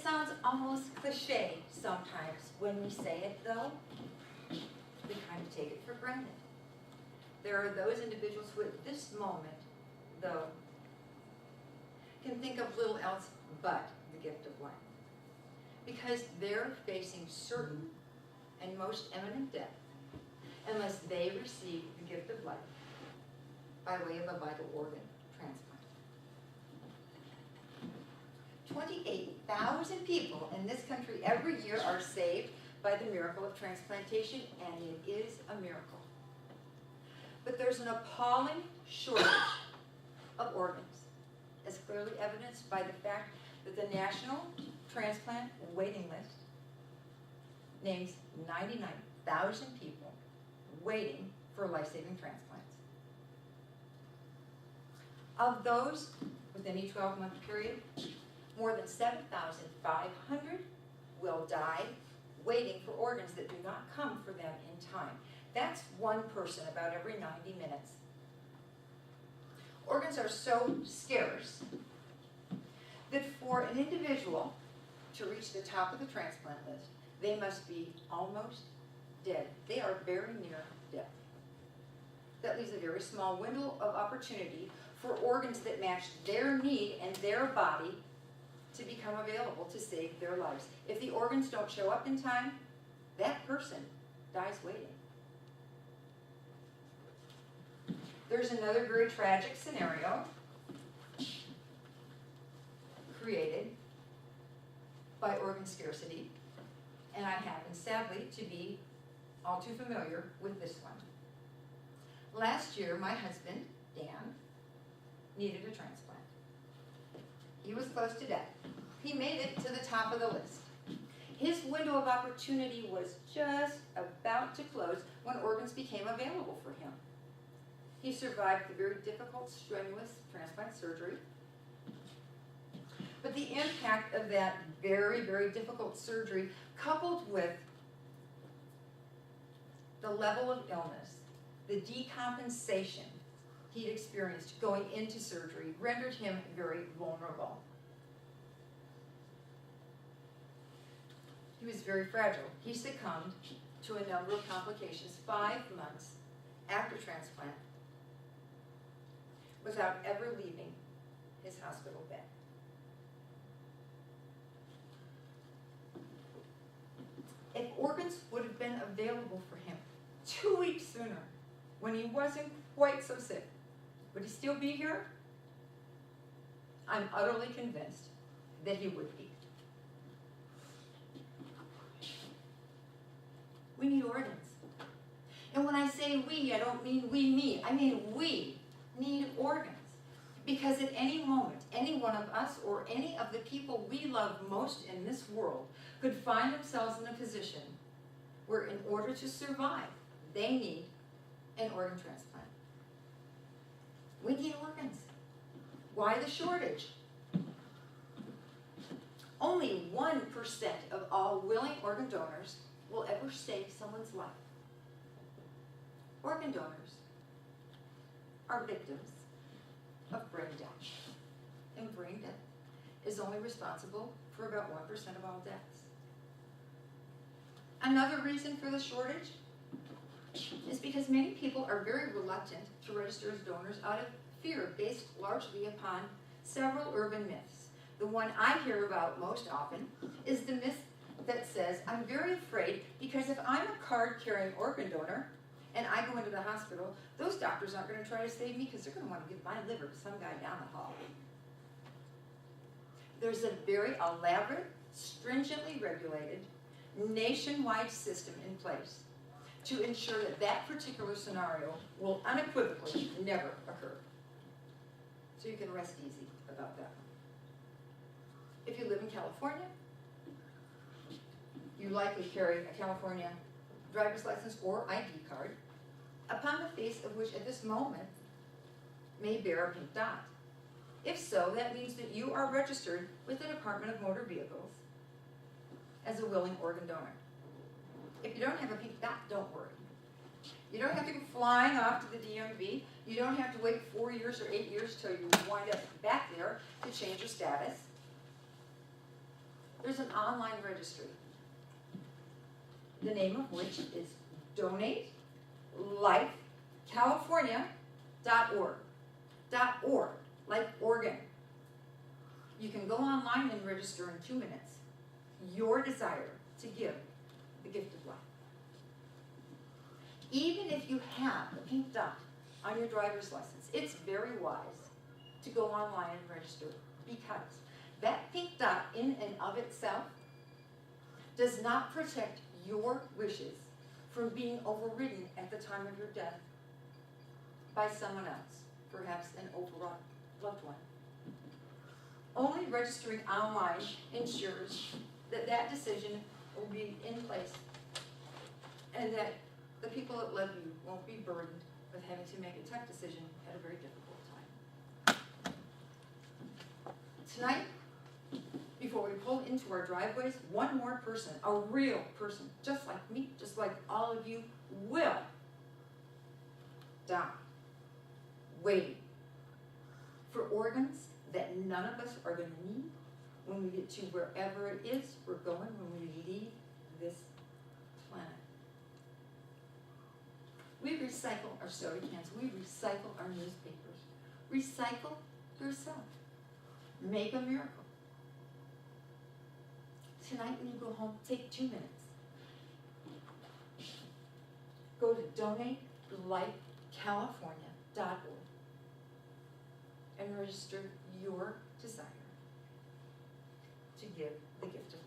sounds almost cliche sometimes when we say it, though. We kind of take it for granted. There are those individuals who at this moment, though, can think of little else but the gift of life. Because they're facing certain and most imminent death unless they receive the gift of life by way of a vital organ transplant. 28,000 people in this country every year are saved by the miracle of transplantation, and it is a miracle. But there's an appalling shortage of organs, as clearly evidenced by the fact that the National Transplant Waiting List names 99,000 people waiting for life-saving transplants. Of those, within a 12-month period, more than 7,500 will die waiting for organs that do not come for them in time. That's one person about every 90 minutes. Organs are so scarce that for an individual to reach the top of the transplant list, they must be almost dead. They are very near death. That leaves a very small window of opportunity for organs that match their need and their body to become available to save their lives. If the organs don't show up in time, that person dies waiting. There's another very tragic scenario created by organ scarcity, and I happen, sadly, to be all too familiar with this one. Last year, my husband, Dan, needed a transplant. He was close to death. He made it to the top of the list. His window of opportunity was just about to close when organs became available for him. He survived the very difficult, strenuous transplant surgery. But the impact of that very, very difficult surgery, coupled with the level of illness, the decompensation he'd experienced going into surgery, rendered him very vulnerable. He was very fragile. He succumbed to a number of complications 5 months after transplant without ever leaving his hospital bed. If organs would have been available for him 2 weeks sooner, when he wasn't quite so sick, would he still be here? I'm utterly convinced that he would be. We need organs. And when I say we, I don't mean we, me. I mean we need organs. Because at any moment, any one of us or any of the people we love most in this world could find themselves in a position where in order to survive, they need an organ transplant. We need organs. Why the shortage? Only 1% of all willing organ donors will ever save someone's life. Organ donors are victims of brain death. And brain death is only responsible for about 1% of all deaths. Another reason for the shortage is because many people are very reluctant to register as donors out of fear based largely upon several urban myths. The one I hear about most often is the myth that says, I'm very afraid because if I'm a card-carrying organ donor and I go into the hospital, those doctors aren't going to try to save me because they're going to want to give my liver to some guy down the hall. There's a very elaborate, stringently regulated, nationwide system in place to ensure that that particular scenario will unequivocally never occur. So you can rest easy about that. If you live in California, you likely carry a California driver's license or ID card, upon the face of which at this moment may bear a pink dot. If so, that means that you are registered with the Department of Motor Vehicles as a willing organ donor. If you don't have a pink dot, don't worry. You don't have to go flying off to the DMV. You don't have to wait 4 years or 8 years till you wind up back there to change your status. there's an online registry, the name of which is DonateLifeCalifornia.org. .org, like Oregon. You can go online and register in 2 minutes. Your desire to give the gift of life. Even if you have a pink dot on your driver's license, it's very wise to go online and register, because that pink dot in and of itself does not protect your wishes from being overridden at the time of your death by someone else, perhaps an overwrought loved one. Only registering online ensures that that decision will be in place and that the people that love you won't be burdened with having to make a tough decision at a very difficult time. Tonight, before we pull into our driveways, one more person, a real person, just like me, just like all of you, will die waiting for organs that none of us are going to need when we get to wherever it is we're going when we leave this planet. We recycle our soda cans. We recycle our newspapers. Recycle yourself. Make a miracle. Tonight when you go home, take 2 minutes. Go to DonateLifeCalifornia.org and register your desire to give the gift of